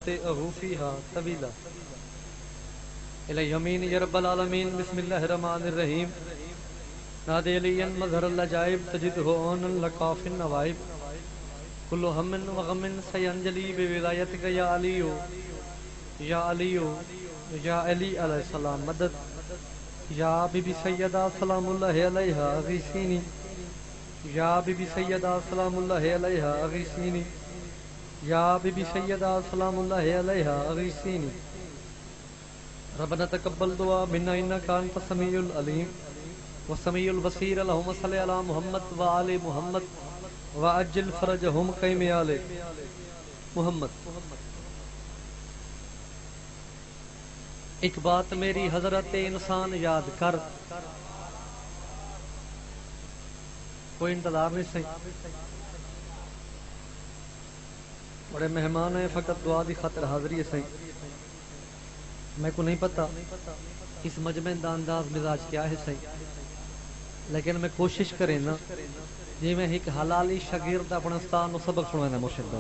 وستئه فيها طويلا إلى يمين يا رب العالمين. بسم الله الرحمن الرحيم. نادي لي مظهر العجائب تجده عون لقاف النوائب كل هم وغم سينجلي بولايتك يا علي يا علي يا علي عليه السلام مدد. یا بی بی سیدہ سلام اللہ علیہا اغیثینی یا بی بی سیدہ سلام اللہ علیہا اغیثینی یا بی بی سیدہ سلام اللہ علیہا اغیثینی. ربنا تقبل دعا منا انک انت السمیع العلیم والسمیع البصیر. اللهم صل علی محمد وآل محمد وعجل فرجهم قیم آل محمد. ایک بات میری حضرت انسان یاد کر. کوئی انتظار نہیں صحیح. بڑے مہمان ہیں, فقط دعا دی خاطر حاضری ہے صحیح. میں کو نہیں پتا اس مجمع دا انداز مزاج کیا ہے صحیح, لیکن میں کوشش کریں نا جی میں ایک حلالی شاگرد اپنے استاد نو سبق سنانا مرشد دا.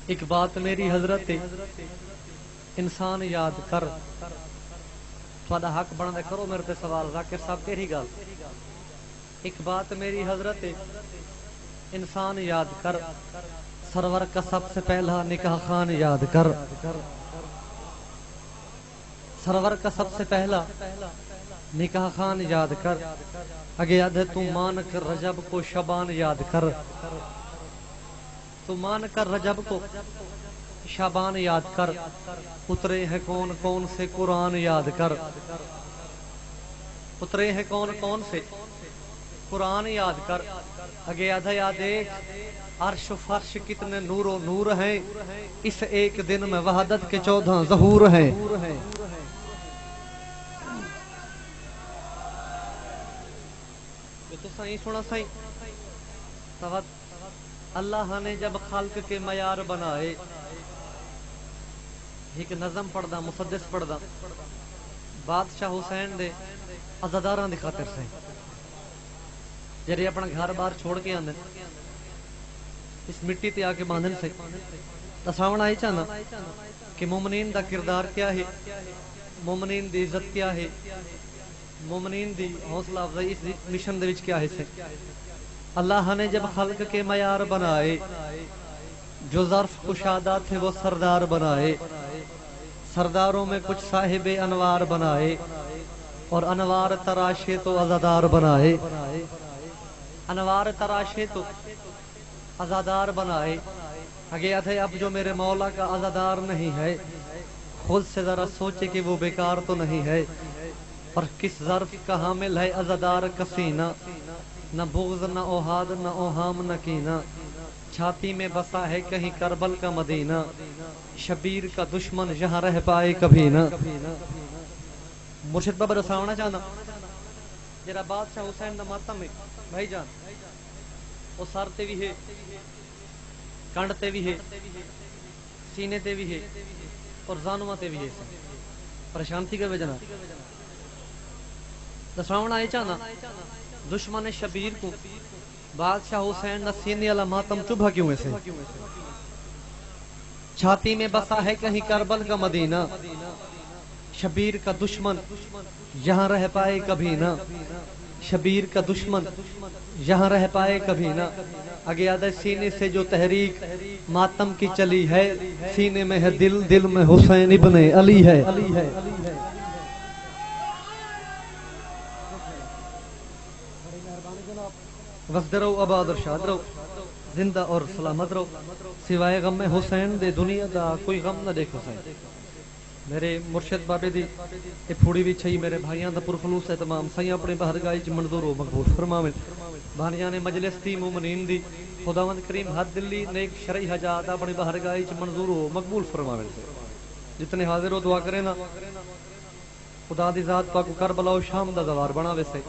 ایک بات میری حضرت انسان یاد کر. تھوڑا حق بندا کرو میرے تے سوال. ذاکر صاحب تیری گل. ایک بات میری حضرت انسان یاد کر. سرور کا سب سے پہلا نکاح خان یاد کر. سرور کا سب سے پہلا نکاح خان یاد کر. اگے ادھے تو مان کر رجب کو شبان یاد کر. تو مان کر رجب کو شابان یاد کر. اترے ہیں کون کون سے قرآن یاد کر. اترے ہیں کون کون سے قرآن یاد کر. اگے آدھا یاد ایک عرش و فرش کتنے نور و نور ہیں. اس ایک دن میں وحدت کے 14 ظہور ہیں. یہ تو صحیح سنا صحیح. اللہ نے جب خلق کے معیار بنائے, ایک نظم پڑھدا مسدس پڑھدا بادشاہ حسین دے عزاداراں دی خاطر سے جڑے اپنا گھر بار چھوڑ کے آندے اس مٹی تے آ کے باندھن سے دساونا ہی چاہنا کہ مومنین دا کردار کیا ہے, مومنین دی عزت کیا ہے, مومنین دی حوصلہ افزائی اس مشن دے وچ کیا ہے سے. اللہ نے جب خلق کے معیار بنائے, جو ظرف کشادہ تھے وہ سردار بنائے. سرداروں میں کچھ صاحب انوار بنائے, اور انوار تراشے تو عزادار بنائے. انوار تراشے تو عزادار بنائے. اگے تھے اب جو میرے مولا کا عزادار نہیں ہے, خود سے ذرا سوچے کہ وہ بیکار تو نہیں ہے. اور کس ظرف کا حامل ہے عزادار کسینہ, نہ بغض نہ اوہاد نہ اوہام نہ کینہ. چھاتی میں بسا ہے کہیں کربل کا مدینہ, شبیر کا دشمن یہاں رہ پائے کبھی نہ. مرشد بابا رساونا چاہنا جرا بادشاہ حسین دا ماتم ہے بھائی جان, وہ سر تے بھی ہے, کنڈ تے بھی ہے, سینے تے بھی ہے, اور زانواں تے بھی ہے. پریشان تھی کہ جناب رساونا یہ چاہنا دشمن شبیر کو بادشاہ حسین نہ سینے والا ماتم چبھا کیوں ایسے. چھاتی میں بسا ہے کہیں کربل کا مدینہ, شبیر کا دشمن یہاں رہ پائے کبھی نہ. شبیر کا دشمن یہاں رہ پائے کبھی نہ. اگے آدھے سینے سے جو تحریک ماتم کی چلی ہے, سینے میں ہے دل, دل میں حسین ابن علی ہے. وسد رہو, آباد اور شاد رہو, زندہ اور سلامت رہو. سوائے غم حسین دے دنیا دا کوئی غم نہ دیکھو حسین. میرے مرشد بابے دی یہ پھوڑی بھی چھئی میرے بھائیاں دا پرخلوص اہتمام سائیں اپنے بہرگاہ چ منظور و مقبول فرماویں. بھانیاں نے مجلس دی مومنین دی خداوند کریم ہر دلی نیک شرعی حاجات اپنے بہرگاہ چ منظور و مقبول فرماویں. جتنے حاضر ہو دعا کرے نا خدا دی ذات پاک کربلا و شام دا زوار بناوے سے.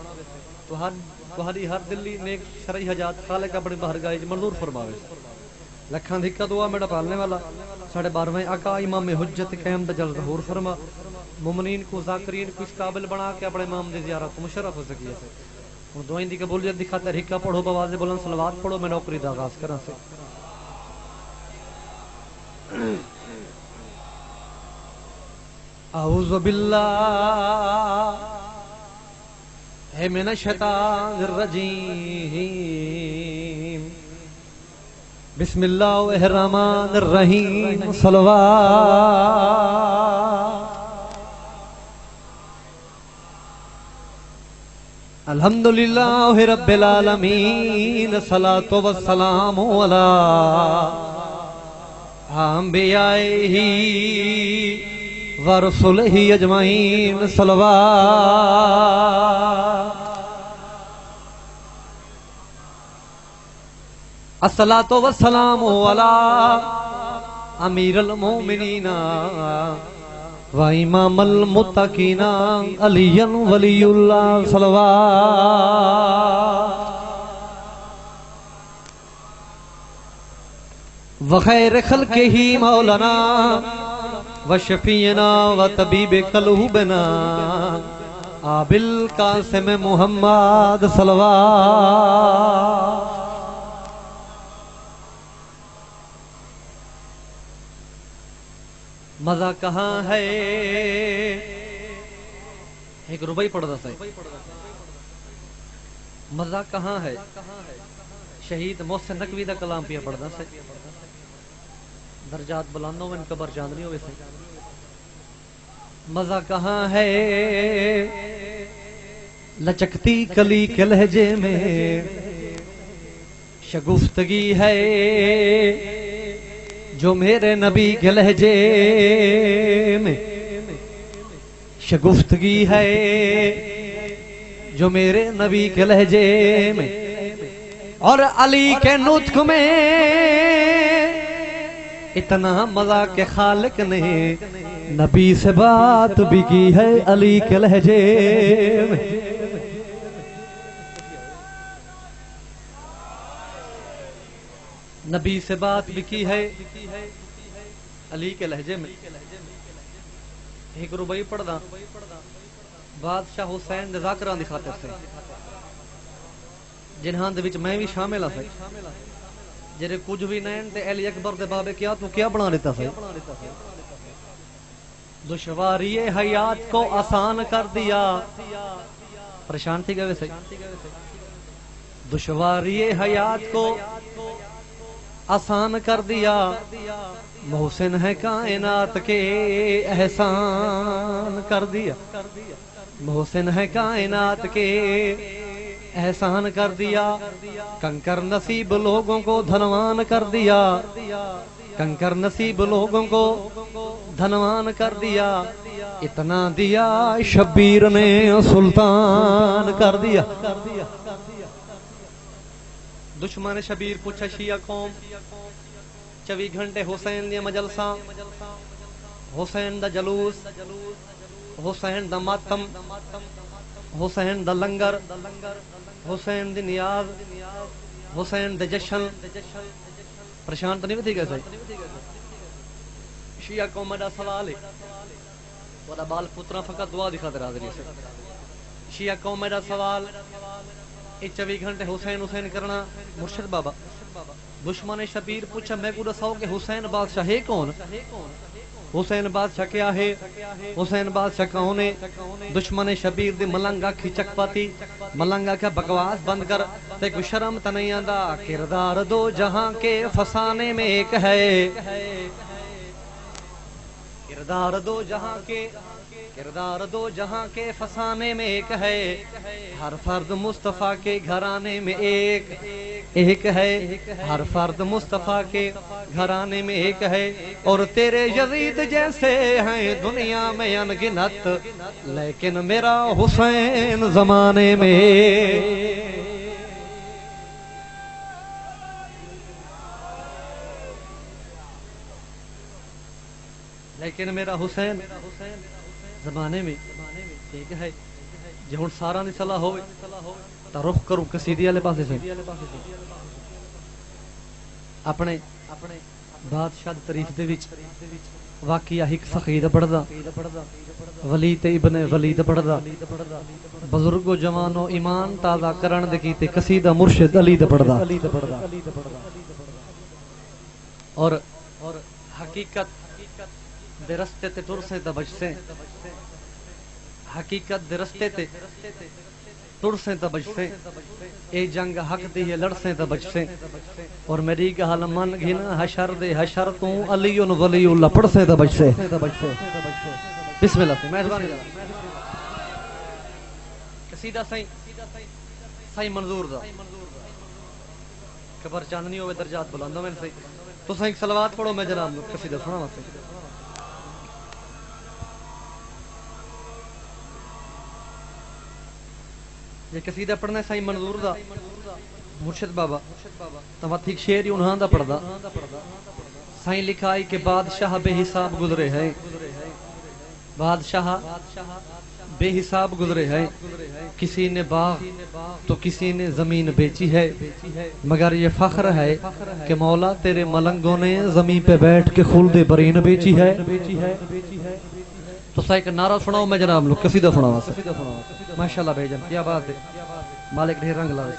تہاڈی ہر دلی نیک شرعی حاجات خالق اپنے بہرگاہ چ منظور فرماوے. لکھاں دھکا دعا میرا پالنے والا ساڑھے 12ویں آقا امام حجت قیم دجل ظہور فرما. مومنین کو ذاکرین کو اس قابل بنا کے اپنے امام دی زیارت کو مشرف ہو سکیے سے. اور دعائیں دی قبولیت دی خاطر حکا پڑھو, بواز بلند صلوات پڑھو. میں نوکری دا آغاز کراں سے. اعوذ باللہ من الشیطان الرجیم بسم اللہ الرحمن الرحیم صلوات الحمدللہ رب العالمین صلاۃ والسلام علی انبیائہ ورسلہ اجمعین صلوات الصلاۃ والسلام علی امیر المومنین و امام المتقین علی ولی اللہ صلوات وخیر خلقہ مولانا وشفینا وطبیب قلوبنا آبِ القاسم محمد صلوات مزہ کہاں ہے ایک ربائی پڑھ رہا ہے مزہ کہاں ہے شہید محسن نقوی دا کلام پیا پڑھ رہا ہے درجات بلندوں میں قبر چاندنی ہوئے سے مزہ کہاں ہے لچکتی کلی کے لہجے میں شگفتگی ہے جو میرے نبی کے لہجے میں شگفتگی ہے جو میرے نبی کے لہجے میں اور علی کے نطق میں اتنا مزہ کہ خالق نے نبی سے بات بھی کی ہے علی کے لہجے میں نبی سے بات بھی کی ہے علی کے لہجے میں ایک ربائی پڑھدا بادشاہ حسین دے ذاکران دی خاطر سے جنہاں دے وچ میں بھی شامل ہاں جڑے کچھ بھی نہیں تے علی اکبر دے بابے کیا تو کیا بنا لیتا ہے دشواری حیات کو آسان کر دیا پریشان تھی گئے ویسے دشواری حیات کو آسان کر دیا محسن ہے کائنات کے احسان کر دیا محسن ہے کائنات کے احسان کر دیا کنکر نصیب لوگوں کو دھنوان کر دیا کنکر نصیب لوگوں کو دھنوان کر دیا اتنا دیا شبیر نے سلطان کر دیا دشمن شبیر پوچھا شیعہ قوم 24 گھنٹے حسین دیا مجلسہ حسین دا جلوس حسین دا ماتم حسین دا لنگر حسین دی نیاز حسین دا جشن پریشان تو نہیں تھی کیسے شیعہ قوم دا سوال ہے ودا بال پترا فقط دعا دکھا دے حاضری سے شیعہ قوم دا سوال 24 گھنٹے حسین حسین کرنا مرشد بابا دشمن شبیر پوچھا میں کو دساؤ کہ حسین بادشاہ ہے کون حسین بادشاہ کیا ہے حسین بادشاہ کون ہے دشمن شبیر دی ملنگا کھچک پاتی ملنگا کا بکواس بند کر تے کو شرم تا نہیں آندا کردار دو جہاں کے فسانے میں ایک ہے کردار دو جہاں کے فسانے میں ایک ہے ہر فرد مصطفیٰ کے گھرانے میں ایک ہے ہر فرد مصطفیٰ کے گھرانے میں ایک ہے اور تیرے یزید جیسے ہیں دنیا میں انگنت لیکن میرا حسین زمانے میں لیکن میرا حسین زمانے میں ٹھیک ہے جی ہوں سارا نہیں صلاح ہوئے تا رخ کروں قصیدے والے پاسے سے اپنے بادشاہ دی تعریف دے وچ واقعہ ایک فقید پڑھدا ولید ابن ولید پڑھدا بزرگو جوانو ایمان تازہ کرن دے کیتے قصیدہ مرشد علی دا پڑھدا اور حقیقت دے رستے تے ٹر سے تے بچ سے حقیقت دے رستے تے ٹر سے تے بچ سے اے جنگ حق دی ہے لڑ سے تے بچ سے اور میری گل من گھنا حشر دے حشر تو علی ولی اللہ پڑھ سے تے بچ سے بسم اللہ سے مہربانی قصیدہ سائیں منظور دا قبر چاندنی ہوئے درجات بلندوں میں سے تو سائیں صلوات پڑھو میں جناب قصیدہ سنا واسطے یہ قصیدہ پڑھنا ہے سائیں منظور دا مرشد بابا تواتھیک شعر ہی انہاں دا پڑھدا سائیں لکھائی کہ بادشاہ بے حساب گزرے ہیں بادشاہ بے حساب گزرے ہیں کسی نے باغ تو کسی نے زمین بیچی ہے مگر یہ فخر ہے کہ مولا تیرے ملنگوں نے زمین پہ بیٹھ کے خلد برین بیچی ہے تو سائیں کا نعرہ سناؤ میں جناب لوگ قصیدہ سناؤ ماشاءاللہ بھائی جان کیا بات ہے مالک ڈھیر رنگ لاؤ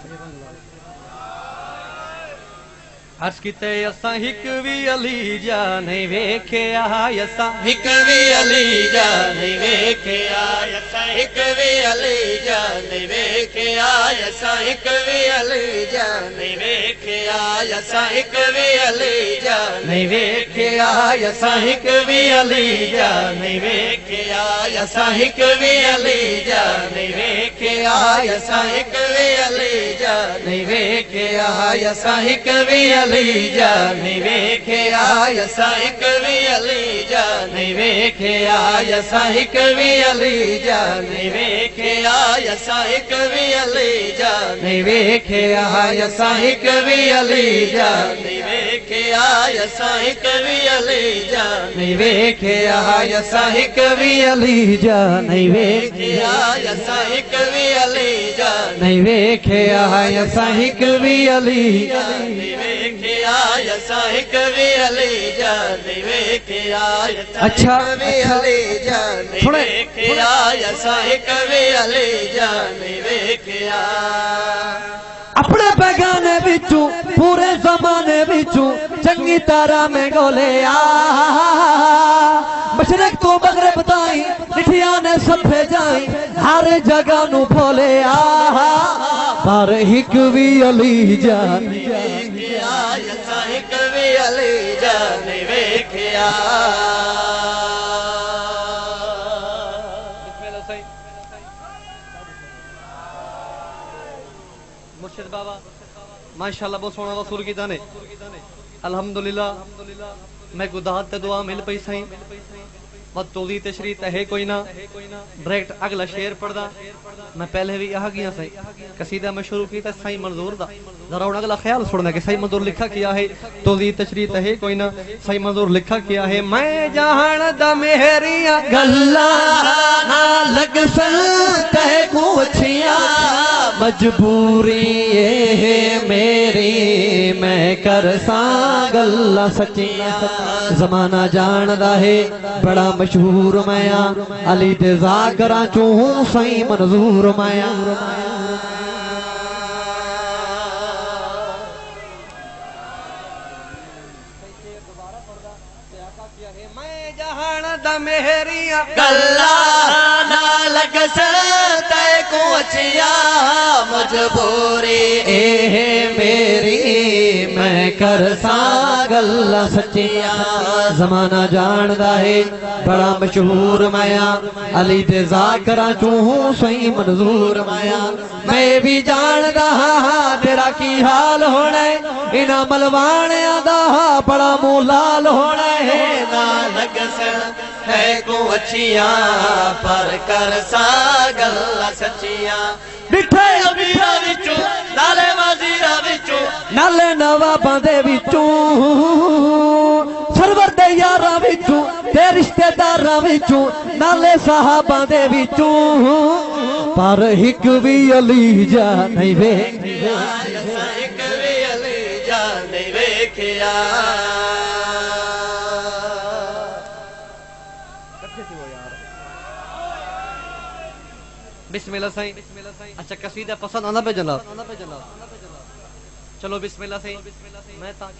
عرض کیتے اساں ہک وی علی جانے ویکھیا اساں ہک وی علی جانے ویکھیا اساں ہک وی علی جانے ویکھیا اساں ہک وی علی جانے ویکھیا اساں ہک وی علی جانے ویکھیا اساں ہک وی علی جانے ویکھیا اساں ہک وی علی جانے ویکھیا اساں ہک وی علی جانے ویکھیا اساں ہک وی علی جانے ویکھیا اساں ہک وی علی جانے ویکھیا اساں ہک وی علی جانے ویکھیا اساں ہک وی علی جانے ویکھیا اساں ہک وی علی جانے ویکھیا اساں ہک وی علی جانے ویکھیا اساں ہک وی علی جانے ویکھیا اساں ہک وی علی جانے ویکھیا اساں ہک وی علی جانے ویکھیا اساں ہک وی علی جانے ویکھیا اچھا علی جانے ویکھیا اساں ہک وی علی جانے ویکھیا اپنے پیغانے بچوں پورے زمانے بچوں چنگی طرح میں گولے مشرق تو مغرب تائیں لٹھیاں نے سب بھیجائیں ہر جگہ نو بھولے پر ہک وی علی جانے ویکھیا اساں ہک وی علی جانے ویکھیا مرشد بابا ماشاءاللہ بہت سونا رسول کی دانے الحمدللہ میں گدات تے دعا مل پئی سائیں بہت توضیح تشریح ہے کوئی نہ ڈائریکٹ اگلا شعر پڑھدا میں پہلے بھی آ گیا سائیں قصیدہ میں شروع کیتا سائیں منظور دا ذرا اگلا خیال سننا کہ سائیں منظور لکھا کیا ہے توضیح تشریح ہے کوئی نہ سائیں منظور لکھا کیا ہے میں جہان دا مہریاں گلا نہ لگ سکتے کوچھیاں مجبوری ہے میری میں کر ساں گلا سچیاں زمانہ جاندا ہے بڑا مشہور میاں علی دے ذاکراں چوں ہوں سائیں منظور میاں میں جہان دا مہریاں گلا نہ لگ سکتے کوچھیاں مجبوری اے میری میں کر ساں گلا سچیاں زمانہ جاندا ہے بڑا مشہور میاں علی دے ذاکراں چوں ہوں سائیں منظور میاں میں بھی جاندا ہاں تیرا کی حال ہونا ہے انہاں ملوانیاں دا بڑا منہ لال ہونا ہے نہ لگ ہے کو اچھیاں پر کر سا گلا سچیاں ڈٹھے امیراں وچوں نالے وزیراں وچوں نالے نواباں دے وچوں سرور دے یاراں وچوں تے رشتہ داراں وچوں نالے صحاباں دے وچوں پر ہک وی علی جان نہیں ویکھیا ہک وی علی جان نہیں ویکھیا بسم اللہ سائیں اچھا قصیدہ پسند آنا پہ جناب چلو بسم اللہ سائیں میں تا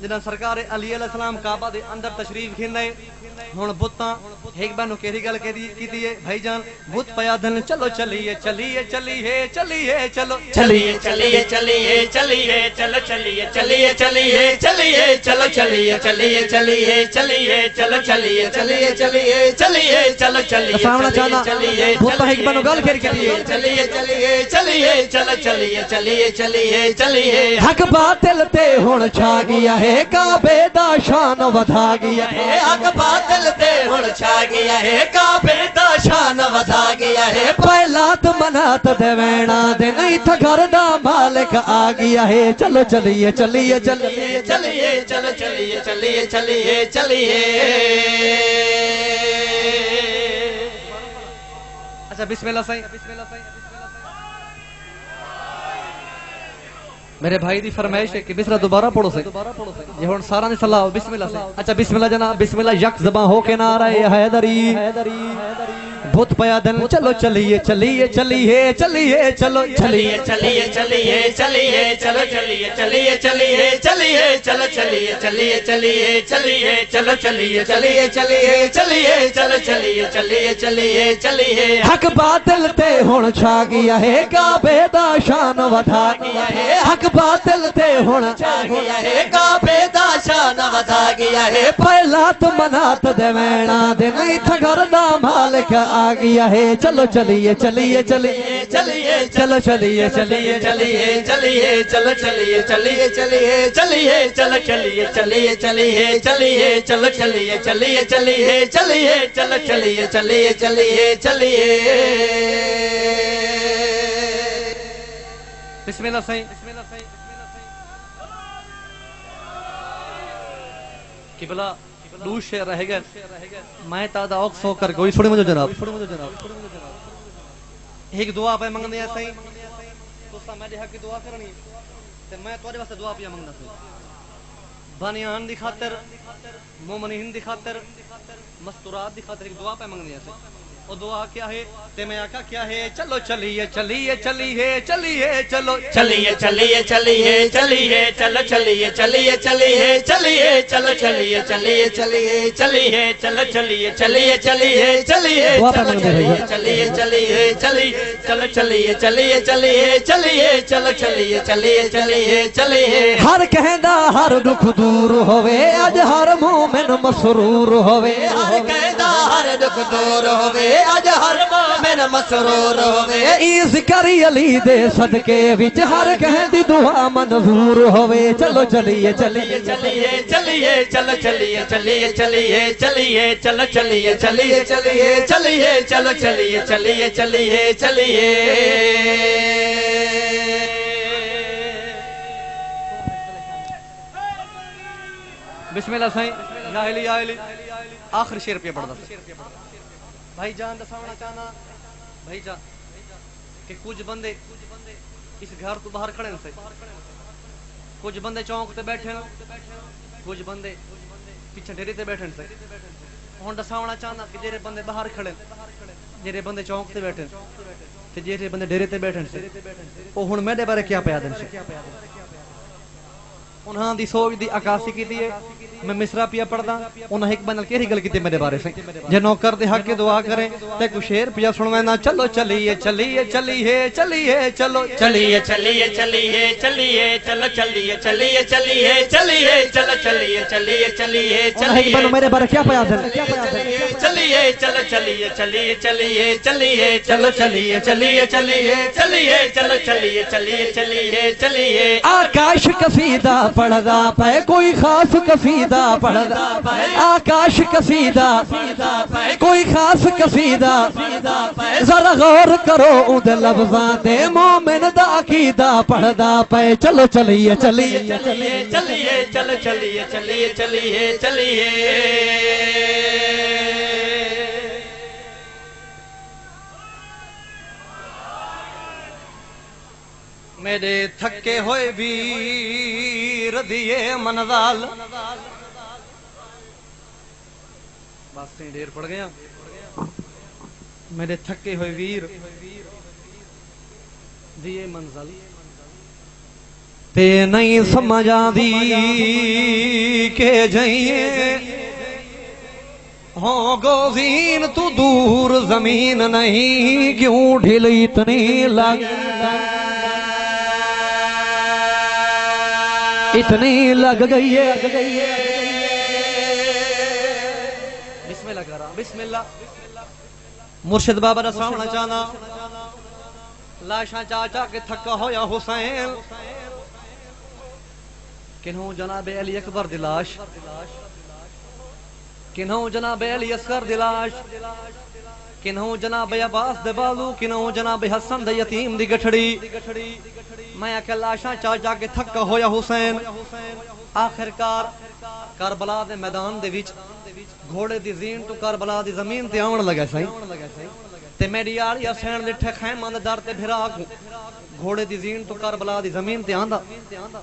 جنہاں سرکار علی علیہ السلام کعبہ دے اندر تشریف کھیندے ہن بتاں ایک بانو کیڑی گل کیتی ہے بھائی جان بت پیا دن چلو چلیے چلیے چلیے چلیے چلو چلیے چلیے چلیے چلیے چلو چلیے چلیے چلیے چلیے چلو چلیے چلیے چلیے چلیے چلو چلیے چلیے چلیے چلیے چلو چلیے سامنا چاہنا چلیے بت ایک بانو گل کیڑی کیتی ہے چلیے چلیے چلیے چلو چلیے چلیے چلیے چلیے حق باطل تے ہن چھا گیا ہے کعبے دا شان ودھا گیا ہے حق باطل تے ہن چھا گیا ہے کعبے دا شان ودھا گیا ہے پہلات منات دے وینا دے نہیں تھا گھر دا مالک آ گیا ہے چلو چلیے چلیے چلیے چلیے چلو چلیے چلیے چلیے چلیے اچھا بسم اللہ صحیح میرے بھائی دی فرمائش ہے کہ بسم اللہ دوبارہ پڑھو سے یہ ہن سارا نے صلاح بسم اللہ سے اچھا بسم اللہ جناب بسم اللہ یک زباں ہو کے نعرہ حیدری بت پیا دن چلو چلیے چلیے چلیے چلیے چلو چلیے چلیے چلیے چلیے چلو چلیے چلیے چلیے چلیے چلو چلیے چلیے چلیے چلیے چلو چلیے چلیے چلیے چلیے چلو چلیے چلیے چلیے چلیے حق باطل تے ہن چھا گیا ہے کعبے دا شان ودھا گیا ہے حق باطل تے ہن چھا گیا ہے کعبے دا شان ودھا گیا ہے پہلات منات دے وینا دے نہیں تھا گھر دا مالک آ گیا ہے چلو چلیے چلیے چلیے چلیے چلو چلیے چلیے چلیے چلیے چلو چلیے چلیے چلیے چلیے چلو چلیے چلیے چلیے چلیے چلو چلیے چلیے چلیے چلیے چلو چلیے چلیے چلیے چلیے بسم اللہ صحیح قبلہ دو شے رہ گئے میں تادا اوکس ہو کر گوئی چھوڑی مجھے جناب ایک دعا پہ منگ دیا صحیح تو سا میں حق کی دعا کرنی تے میں توڑے واسطے دعا پیا منگنا صحیح بانیان دی خاطر مومنین دی خاطر مستورات دی خاطر ایک دعا پہ منگ دیا صحیح وہ دعا کیا ہے تے میں آقا کیا ہے چلو چلیے چلیے چلیے چلیے چلو چلیے چلیے چلیے چلیے چلو چلیے چلیے چلیے چلیے چلو چلیے چلیے چلیے چلیے چلو چلیے چلیے چلیے چلیے چلیے چلیے چلیے چلو چلیے چلیے چلیے چلیے چلو چلیے چلیے چلیے چلیے ہر کہندا ہر دکھ دور ہوے اج ہر مومن مسرور ہوے ہر کہندا ہر دکھ دور ہوے اج ہر مومن مسرور ہوے ای ذکر علی دے صدقے وچ ہر کہندی دعا منظور ہوے چلو چلیے چلیے چلیے چلیے چلو چلیے چلیے چلیے چلیے چلو چلیے چلیے چلیے چلیے چلو چلیے چلیے چلیے چلیے بسم اللہ صحیح یا علی یا علی آخر شیر پہ پڑھ دا بھائی جان دساونا چاہنا بھائی جان کہ کچھ بندے اس گھر تو باہر کھڑے سے کچھ بندے چونک تے بیٹھے کچھ بندے پیچھے ڈیری تے بیٹھے سے ہن دساونا چاہنا کہ جڑے بندے باہر کھڑے جڑے بندے چونک تے بیٹھے تے جڑے بندے ڈیری تے بیٹھے سے او ہن میرے بارے کیا پیا دین سے انہاں دی سوچ دی عکاسی کیتی ہے میں مصرع پیا پڑھدا انہاں ایک بندل کیڑی گل کیتی میرے بارے سے جے نوکر دے حق کی دعا کرے تے کو شعر پیا سنوینا چلو چلیے چلیے چلیے چلیے چلو چلیے چلیے چلیے چلیے چلو چلیے چلیے چلیے چلیے چلو چلیے چلیے چلیے ایک بندل میرے بارے کیا پیا دین چلیے چلو چلیے چلیے چلیے چلیے چلو چلیے چلیے چلیے چلیے چلو چلیے چلیے چلیے چلیے آکاش قصیدہ پڑھدا پے کوئی خاص قصیدہ پڑھدا آکاش قصیدہ کوئی خاص قصیدہ ذرا غور کرو اون دے لفظاں تے مومن دا عقیدہ پڑھدا پے چلو چلیے چلیے چلیے چلیے چلو چلیے چلیے چلیے چلیے میرے تھکے ہوئے ویر دیے منزال بس سے ڈیر پڑ گیا میرے تھکے ہوئے ویر دیے منزل تے نہیں سمجھ آندی کہ جائیے ہوں گوزین تو دور زمین نہیں کیوں ڈھل اتنی لگ گئی ہے بسم اللہ کرا بسم اللہ مرشد بابا دا سامنا چانا لاشاں چاچا کے تھکا ہویا حسین کنہوں جناب علی اکبر دلاش کنہوں جناب علی اصغر دلاش کنہوں جناب عباس دے بالو کنہوں جناب حسن دے یتیم دی گٹھڑی میں اکل لاشاں چاچا کے تھکا ہویا حسین آخر کار کربلا دے میدان دے وچ گھوڑے دی زین تو کربلا دی زمین تے آون لگا سائیں تے میری آڑی حسین دے ٹھکھائیں ماند دار تے بھرا گھوڑے دی زین تو کربلا دی زمین تے آندا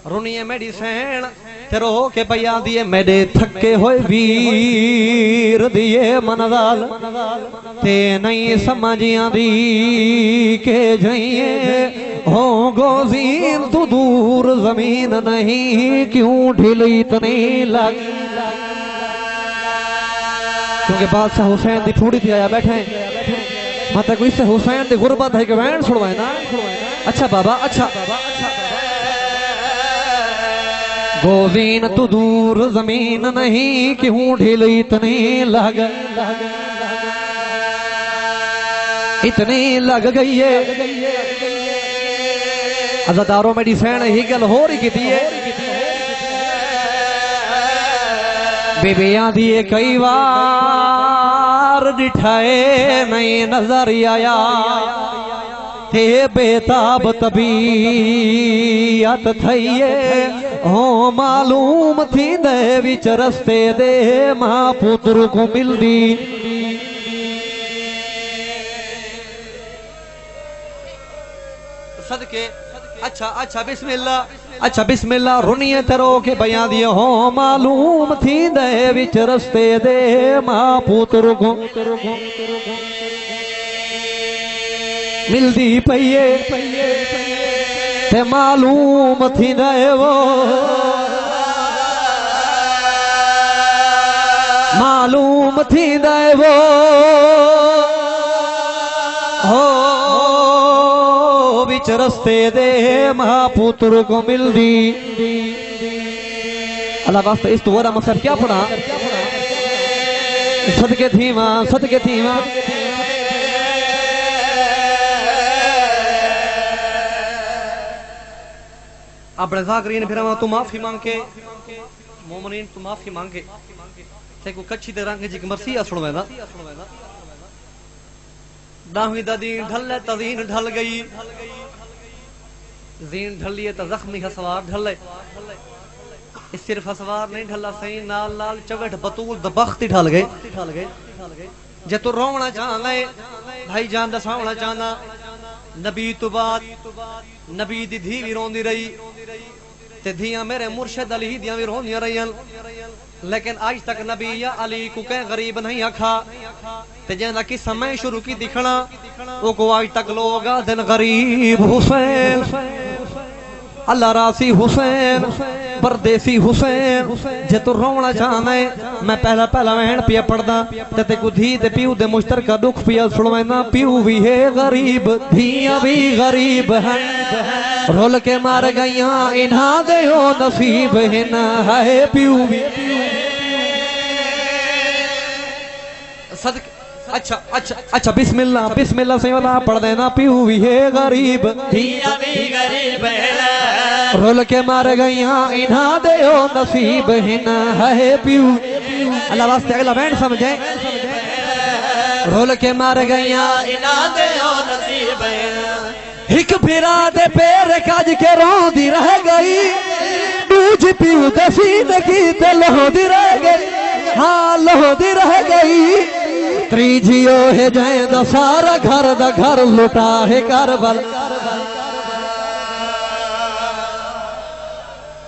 رونیے میری سین تے رو کے پیا دیے میرے تھکے ہوئے ویر دیے منزال تے نہیں سمجھیاں دی کہ جائیے ہوں گوزین تو دور زمین نہیں کیوں ڈھل اتنی لگ کیونکہ بادشاہ حسین دی پھوڑی تھی آیا بیٹھے ماتا کوئی سے حسین دی غربت ہے کہ وین چھوڑوائے نا اچھا بابا اچھا گوزین تو دور زمین نہیں کیوں ڈھل اتنی لگ گئی ہے عزاداروں میری سین ہی گل ہو رہی کی دیئے بیبیاں دیئے کئی وار ڈٹھائے نہیں نظر آیا تے بیتاب طبیعت تھئیے ہوں معلوم تھی دے وچ رستے دے ماں پتر کو مل دی صدقے اچھا بسم اللہ رونیے ترو کے بیان دیے ہوں معلوم تھی دے وچ رستے دے ماں پتر کو مل دی پئیے تے معلوم تھی دے وہ معلوم تھی دے وہ وچ رستے دے ماں پتر کو مل دی اللہ واسطے اس تو ورہ مقصد کیا پڑھا صدقے تھی ماں اپنے ذاکرین پھر تو معافی مانگے مومنین تو معافی مانگے تے کو کچھی دے رنگ جی مرسی اسڑ وینا داہویں دا دین ڈھلے تزین ڈھل گئی زین ڈھلیے تا زخمی حسوار ڈھلے اس صرف حسوار نہیں ڈھلا سہی نال نال چوٹ بطول دبختی ڈھل گئے جے تو رونا چاہنا ہے بھائی جان دا ساونا چاہنا نبی تو بعد نبی دی دھی بھی روندی رہی تے دھیاں میرے مرشد علی دیاں بھی روندیاں رہیاں لیکن آج تک نبی یا علی کو کہیں غریب نہیں آکھا تے جہاں کی سمیں شروع کی دکھنا وہ کو آج تک لوگا دن غریب حسین اللہ راسی حسین پردیسی حسین جے تو رونا چاہنا ہے میں پہلا وین پیا پڑھدا تے کو دھی تے پیو دے مشترکہ دکھ پیا سڑوینا پیو بھی ہے غریب دھیاں بھی غریب ہیں رول کے مار گئیاں انہاں دے ہو نصیب ہن ہے پیو بھی صدق اچھا بسم اللہ سے والا پڑھ دینا پیو بھی ہے غریب دھیاں بھی غریب ہے رول کے مار گئیاں انہاں دے ہو نصیب ہن ہے پیو اللہ واسطے اگلا بینڈ سمجھیں رول کے مار گئیاں انہاں دے ہو نصیب ہے ایک بھیرا دے پیر کاج کے رون دی رہ گئی دوج پیو دے سیدھ کی تے لہو دی رہ گئی ہاں لہو دی رہ گئی تریجیو ہے جائیں دا سارا گھر لٹا ہے کربل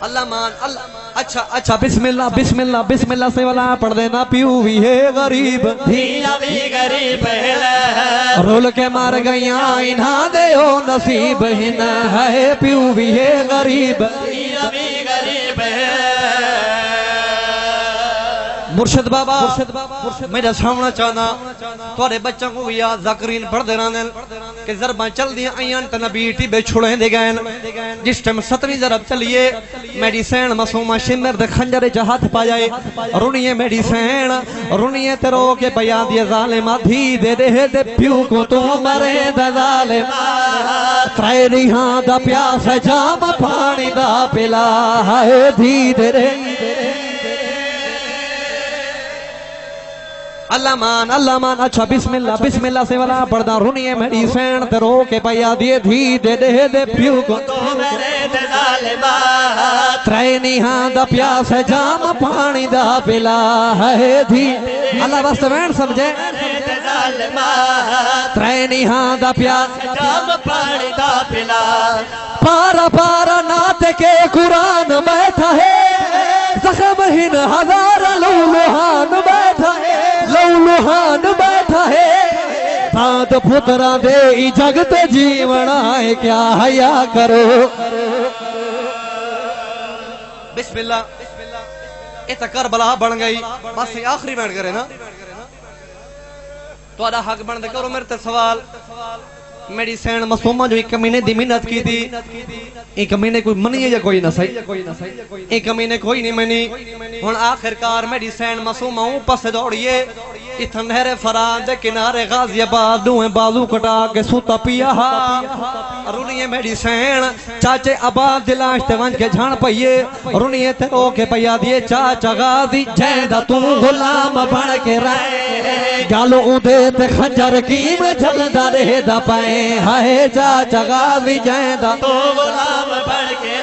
اللہ مان اللہ اچھا بسم اللہ سے والا پڑھ دینا پیو بھی ہے غریب دھیاں بھی غریب ہے رول کے مار گئیاں انہاں دے او نصیب ہن ہے پیو بھی ہے غریب مرشد بابا میرا سامنا چاہنا توڑے بچوں کو بھی یاد ذکرین پڑھ دے رہنے کہ ضرباں چل دیا آئیاں تنبی ٹی بے چھوڑیں دے گئے جس ٹیم 7ویں ضرب چلیے میری سین مسومہ شمر دے خنجر جہات پا جائے رونیے میری سین رونیے تیرو کے بیان دیے ظالمہ دھی دے دے دے پیو کو تو مرے دے ظالمہ ترائے ریہاں دا پیاس جام پانی دا پلا ہے دھی دے دے اللہ مان اچھا بسم اللہ سے والا پڑھنا رونیے میری سین تے رو کے پیا دیے دھی دے دے دے پیو کو تو میرے دے ظالمہ ترائے نیہاں دا پیاس جام پانی دا پلا ہے دھی اللہ بس وین سمجھے ترائے نیہاں دا پیاس جام پانی دا پلا پارا پارا نات کے قرآن بیٹھا ہے زخم ہن ہزار لولوہان بیٹھا ہے لولوہان بیٹھا ہے تاند پترہ دے جگت جیونا ہے کیا حیا کرو بسم اللہ ایتا کربلا بن گئی بس آخری بیٹھ کرے نا تو آدھا حق بن دے کرو میرے تے سوال میری سین مسومہ جو ایک کمینے دی منت کی تھی ایک کمینے کوئی منی ہے یا کوئی نہ صحیح ایک کمینے کوئی نہیں منی ہن آخرکار میری سین مسومہ ہوں پس دوڑیے اتھن نہر فران دے کنارے غازی آباد دوئیں بازو کٹا کے سوتا پیا رونیے میری سین چاچے آباد دلاشتے ونج کے جھان پئیے رونیے تے رو کے پیا دیے چاچا غازی جیدہ تو غلام بڑھ کے رہے گالو اندے تے خنجر کی میں جھل دا رہ دا پائے ہائے چاچا غازی جیدہ تو غلام بڑھ کے